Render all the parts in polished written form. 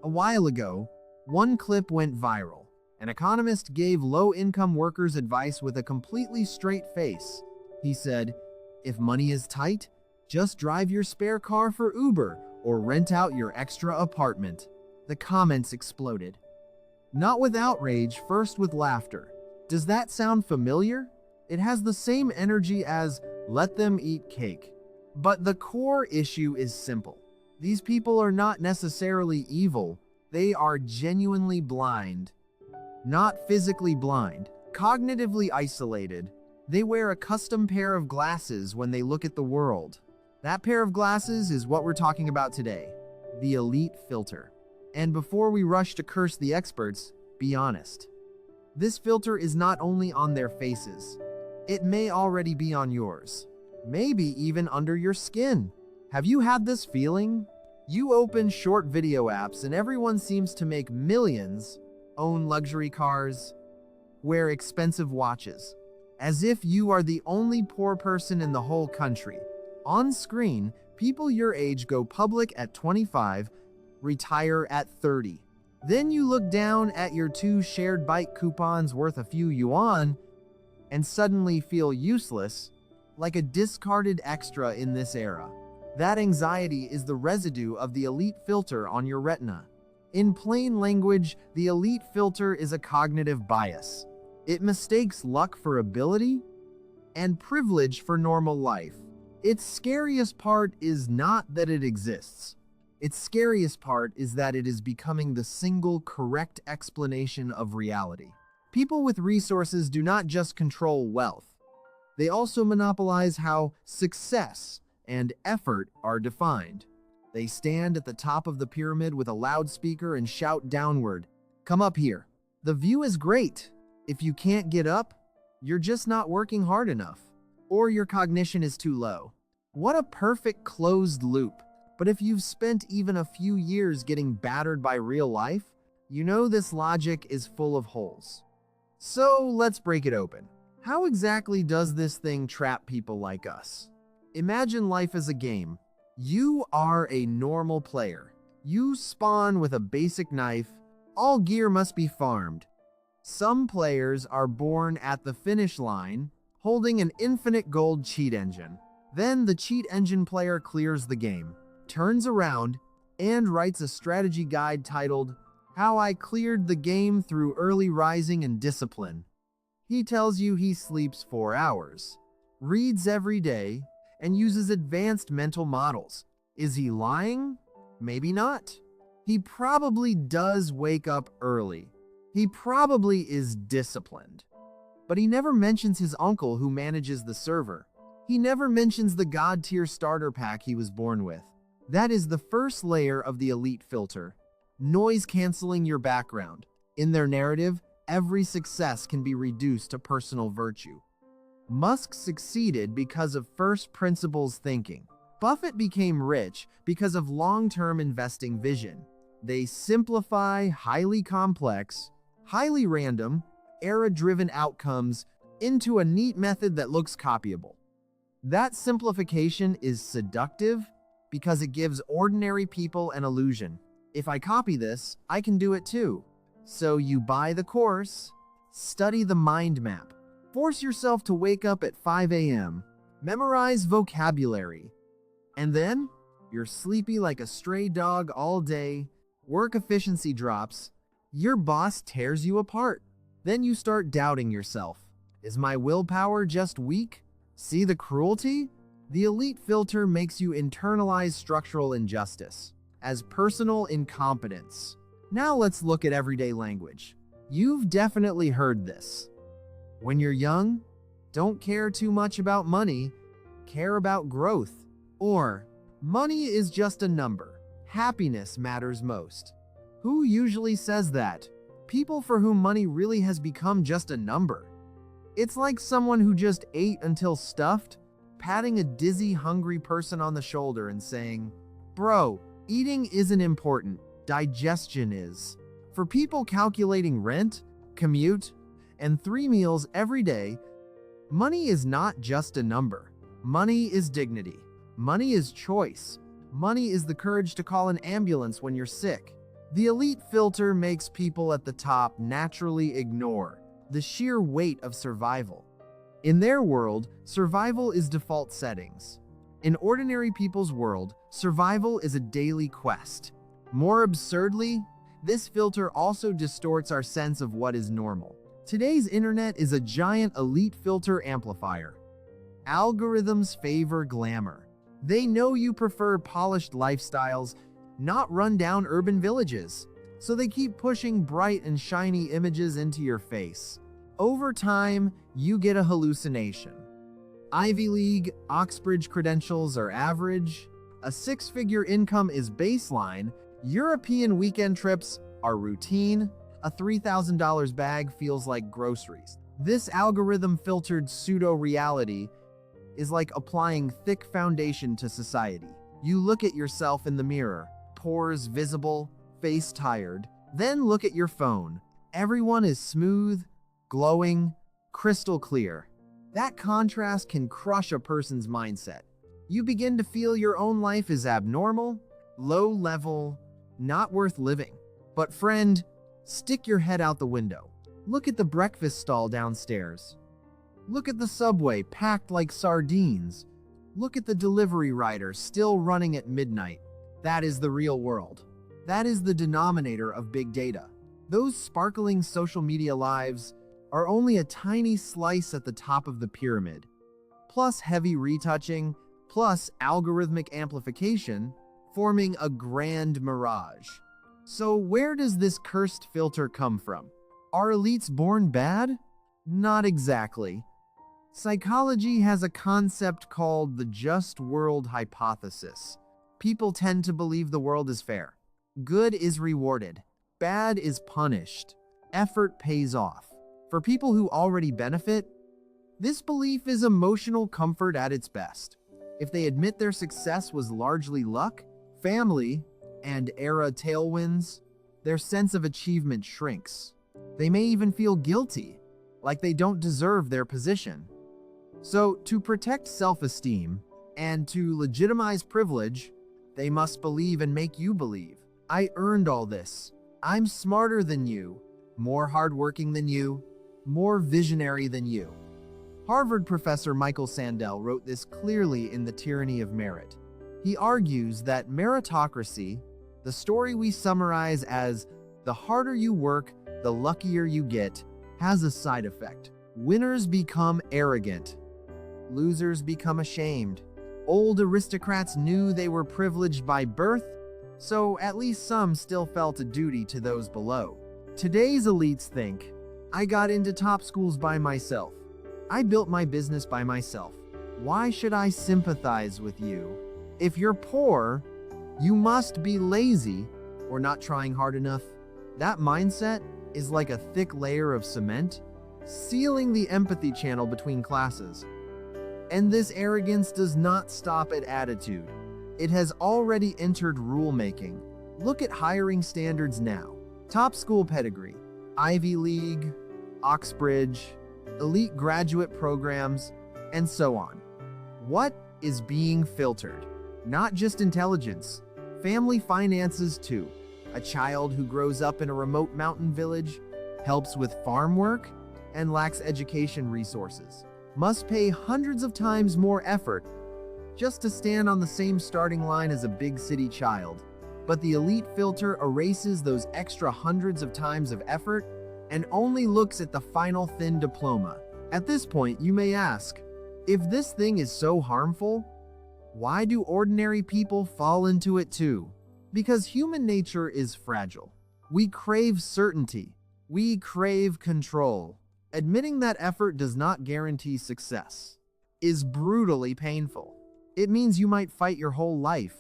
A while ago, one clip went viral. An economist gave low-income workers advice with a completely straight face. He said, "If money is tight, just drive your spare car for Uber or rent out your extra apartment." The comments exploded. Not with outrage, first with laughter. Does that sound familiar? It has the same energy as "let them eat cake." But the core issue is simple. These people are not necessarily evil. They are genuinely blind. Not physically blind, cognitively isolated. They wear a custom pair of glasses when they look at the world. That pair of glasses is what we're talking about today, the elite filter. And before we rush to curse the experts, be honest. This filter is not only on their faces. It may already be on yours. Maybe even under your skin. Have you had this feeling? You open short video apps and everyone seems to make millions, own luxury cars, wear expensive watches, as if you are the only poor person in the whole country. On screen, people your age go public at 25, retire at 30. Then you look down at your 2 shared bike coupons worth a few yuan and suddenly feel useless, like a discarded extra in this era. That anxiety is the residue of the elite filter on your retina. In plain language, the elite filter is a cognitive bias. It mistakes luck for ability and privilege for normal life. Its scariest part is not that it exists. Its scariest part is that it is becoming the single correct explanation of reality. People with resources do not just control wealth. They also monopolize how success and effort are defined. They stand at the top of the pyramid with a loudspeaker and shout downward, "Come up here." The view is great. If you can't get up, you're just not working hard enough, or your cognition is too low. What a perfect closed loop. But if you've spent even a few years getting battered by real life, you know this logic is full of holes. So let's break it open. How exactly does this thing trap people like us? Imagine life as a game. You are a normal player. You spawn with a basic knife. All gear must be farmed. Some players are born at the finish line, holding an infinite gold cheat engine. Then the cheat engine player clears the game, turns around, and writes a strategy guide titled, "How I Cleared the Game Through Early Rising and Discipline." He tells you he sleeps 4 hours, reads every day, and uses advanced mental models. Is he lying? Maybe not. He probably does wake up early. He probably is disciplined. But he never mentions his uncle who manages the server. He never mentions the God-tier starter pack he was born with. That is the first layer of the elite filter. Noise canceling your background. In their narrative, every success can be reduced to personal virtue. Musk succeeded because of first principles thinking. Buffett became rich because of long-term investing vision. They simplify highly complex, highly random, error-driven outcomes into a neat method that looks copyable. That simplification is seductive because it gives ordinary people an illusion. If I copy this, I can do it too. So you buy the course, study the mind map, force yourself to wake up at 5 a.m., memorize vocabulary, and then you're sleepy like a stray dog all day, work efficiency drops, your boss tears you apart. Then you start doubting yourself. Is my willpower just weak? See the cruelty? The elite filter makes you internalize structural injustice as personal incompetence. Now let's look at everyday language. You've definitely heard this. When you're young, don't care too much about money, care about growth. Or, money is just a number. Happiness matters most. Who usually says that? People for whom money really has become just a number. It's like someone who just ate until stuffed, patting a dizzy, hungry person on the shoulder and saying, "Bro, eating isn't important, digestion is." For people calculating rent, commute, and 3 meals every day, money is not just a number. Money is dignity. Money is choice. Money is the courage to call an ambulance when you're sick. The elite filter makes people at the top naturally ignore the sheer weight of survival. In their world, survival is default settings. In ordinary people's world, survival is a daily quest. More absurdly, this filter also distorts our sense of what is normal. Today's internet is a giant elite filter amplifier. Algorithms favor glamour. They know you prefer polished lifestyles, not run-down urban villages. So they keep pushing bright and shiny images into your face. Over time, you get a hallucination. Ivy League, Oxbridge credentials are average, a six-figure income is baseline, European weekend trips are routine, a $3,000 bag feels like groceries. This algorithm-filtered pseudo-reality is like applying thick foundation to society. You look at yourself in the mirror, pores visible, face tired. Then look at your phone. Everyone is smooth, glowing, crystal clear. That contrast can crush a person's mindset. You begin to feel your own life is abnormal, low level, not worth living. But friend, stick your head out the window. Look at the breakfast stall downstairs. Look at the subway packed like sardines. Look at the delivery rider still running at midnight. That is the real world. That is the denominator of big data. Those sparkling social media lives are only a tiny slice at the top of the pyramid. Plus heavy retouching, plus algorithmic amplification, forming a grand mirage. So where does this cursed filter come from? Are elites born bad? Not exactly. Psychology has a concept called the just world hypothesis. People tend to believe the world is fair. Good is rewarded. Bad is punished. Effort pays off. For people who already benefit, this belief is emotional comfort at its best. If they admit their success was largely luck, family, and era tailwinds, their sense of achievement shrinks. They may even feel guilty, like they don't deserve their position. So, to protect self-esteem and to legitimize privilege, they must believe and make you believe. I earned all this. I'm smarter than you, more hardworking than you, more visionary than you. Harvard professor Michael Sandel wrote this clearly in The Tyranny of Merit. He argues that meritocracy, the story we summarize as the harder you work, the luckier you get, has a side effect. Winners become arrogant. Losers become ashamed. Old aristocrats knew they were privileged by birth, so at least some still felt a duty to those below. Today's elites think, I got into top schools by myself. I built my business by myself. Why should I sympathize with you? If you're poor, you must be lazy or not trying hard enough. That mindset is like a thick layer of cement, sealing the empathy channel between classes. And this arrogance does not stop at attitude. It has already entered rulemaking. Look at hiring standards now. Top school pedigree, Ivy League, Oxbridge, elite graduate programs, and so on. What is being filtered? Not just intelligence, family finances too. A child who grows up in a remote mountain village, helps with farm work, and lacks education resources, must pay hundreds of times more effort just to stand on the same starting line as a big city child. But the elite filter erases those extra hundreds of times of effort and only looks at the final thin diploma. At this point, you may ask, if this thing is so harmful, why do ordinary people fall into it too? Because human nature is fragile. We crave certainty. We crave control. Admitting that effort does not guarantee success is brutally painful. It means you might fight your whole life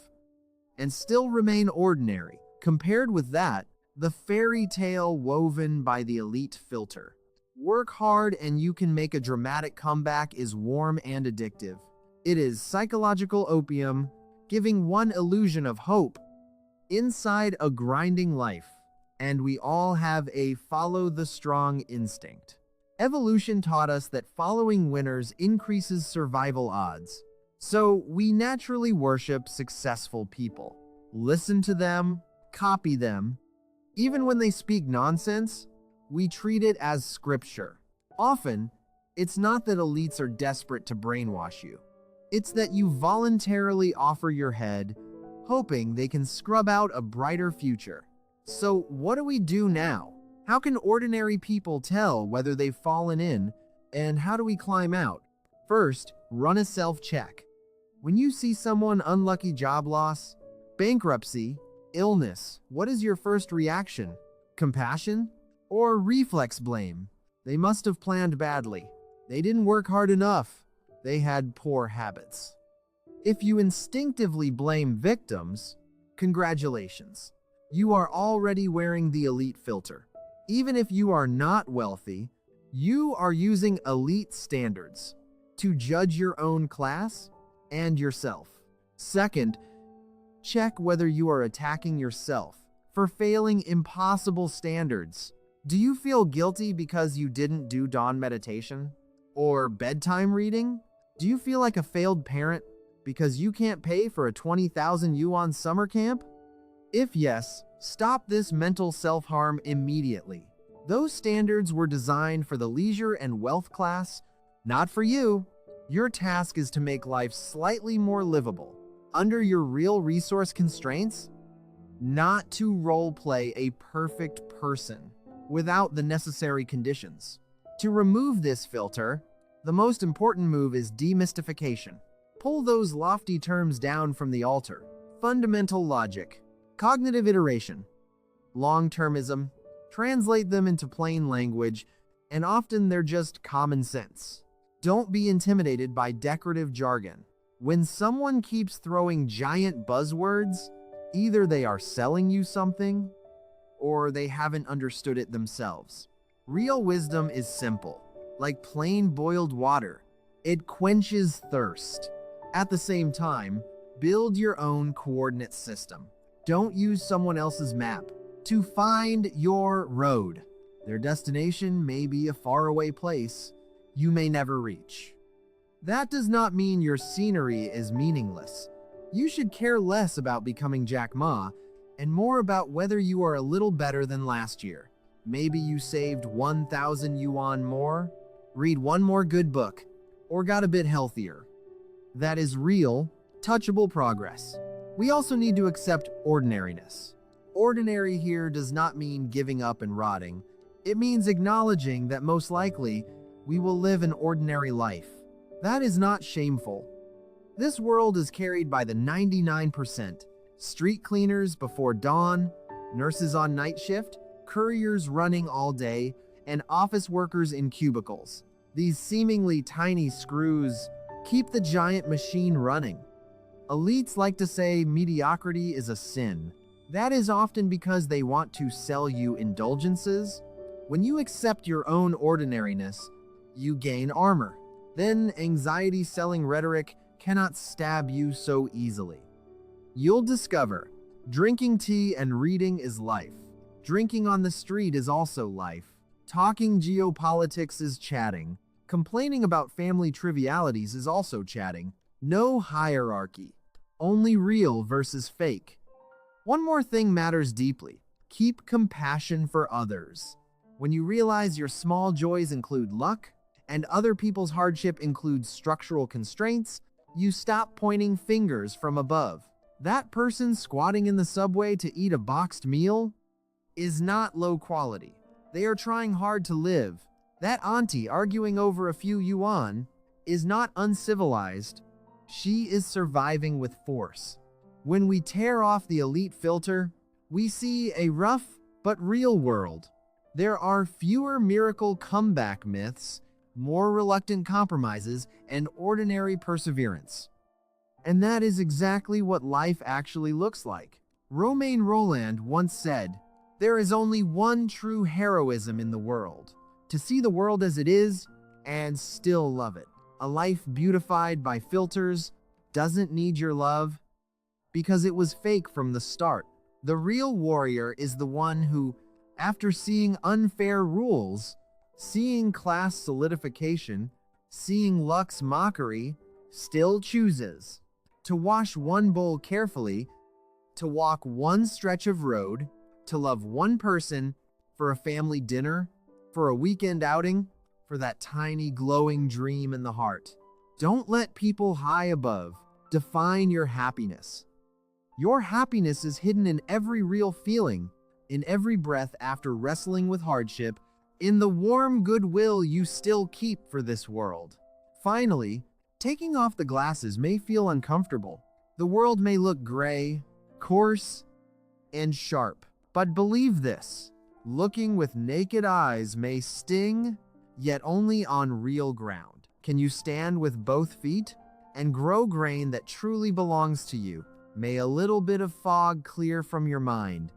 and still remain ordinary. Compared with that, the fairy tale woven by the elite filter. Work hard and you can make a dramatic comeback is warm and addictive. It is psychological opium, giving one illusion of hope inside a grinding life. And we all have a follow the strong instinct. Evolution taught us that following winners increases survival odds. So we naturally worship successful people. Listen to them, copy them, Even when they speak nonsense, we treat it as scripture. Often, it's not that elites are desperate to brainwash you. It's that you voluntarily offer your head, hoping they can scrub out a brighter future. So what do we do now? How can ordinary people tell whether they've fallen in, and how do we climb out? First, run a self-check. When you see someone unlucky job loss, bankruptcy, illness, what is your first reaction? Compassion? Or reflex blame? They must have planned badly. They didn't work hard enough. They had poor habits. If you instinctively blame victims, congratulations. You are already wearing the elite filter. Even if you are not wealthy, you are using elite standards to judge your own class and yourself. Second, check whether you are attacking yourself for failing impossible standards. Do you feel guilty because you didn't do dawn meditation? Or bedtime reading? Do you feel like a failed parent because you can't pay for a 20,000 yuan summer camp? If yes, stop this mental self-harm immediately. Those standards were designed for the leisure and wealth class, not for you. Your task is to make life slightly more livable, under your real resource constraints, not to role-play a perfect person without the necessary conditions. To remove this filter, the most important move is demystification. Pull those lofty terms down from the altar. Fundamental logic, cognitive iteration, long-termism, translate them into plain language, and often they're just common sense. Don't be intimidated by decorative jargon. When someone keeps throwing giant buzzwords, either they are selling you something, or they haven't understood it themselves. Real wisdom is simple, like plain boiled water. It quenches thirst. At the same time, build your own coordinate system. Don't use someone else's map to find your road. Their destination may be a faraway place you may never reach. That does not mean your scenery is meaningless. You should care less about becoming Jack Ma and more about whether you are a little better than last year. Maybe you saved 1,000 yuan more, read one more good book, or got a bit healthier. That is real, touchable progress. We also need to accept ordinariness. Ordinary here does not mean giving up and rotting. It means acknowledging that most likely we will live an ordinary life. That is not shameful. This world is carried by the 99%. Street cleaners before dawn, nurses on night shift, couriers running all day, and office workers in cubicles. These seemingly tiny screws keep the giant machine running. Elites like to say mediocrity is a sin. That is often because they want to sell you indulgences. When you accept your own ordinariness, you gain armor. Then anxiety-selling rhetoric cannot stab you so easily. You'll discover drinking tea and reading is life. Drinking on the street is also life. Talking geopolitics is chatting. Complaining about family trivialities is also chatting. No hierarchy. Only real versus fake. One more thing matters deeply. Keep compassion for others. When you realize your small joys include luck, and other people's hardship includes structural constraints, you stop pointing fingers from above. That person squatting in the subway to eat a boxed meal is not low quality. They are trying hard to live. That auntie arguing over a few yuan is not uncivilized. She is surviving with force. When we tear off the elite filter, we see a rough but real world. There are fewer miracle comeback myths, more reluctant compromises, and ordinary perseverance. And that is exactly what life actually looks like. Romain Rolland once said, "There is only one true heroism in the world, to see the world as it is and still love it. A life beautified by filters doesn't need your love because it was fake from the start. The real warrior is the one who, after seeing unfair rules, seeing class solidification, seeing luck's mockery, still chooses to wash one bowl carefully, to walk one stretch of road, To love one person for a family dinner, for a weekend outing, for that tiny glowing dream in the heart. Don't let people high above define your happiness. Your happiness is hidden in every real feeling, in every breath after wrestling with hardship, in the warm goodwill you still keep for this world. Finally, taking off the glasses may feel uncomfortable. The world may look gray, coarse, and sharp. But believe this, looking with naked eyes may sting, yet only on real ground. Can you stand with both feet and grow grain that truly belongs to you? May a little bit of fog clear from your mind.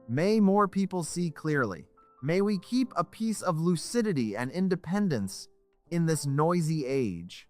May more people see clearly. May we keep a piece of lucidity and independence in this noisy age.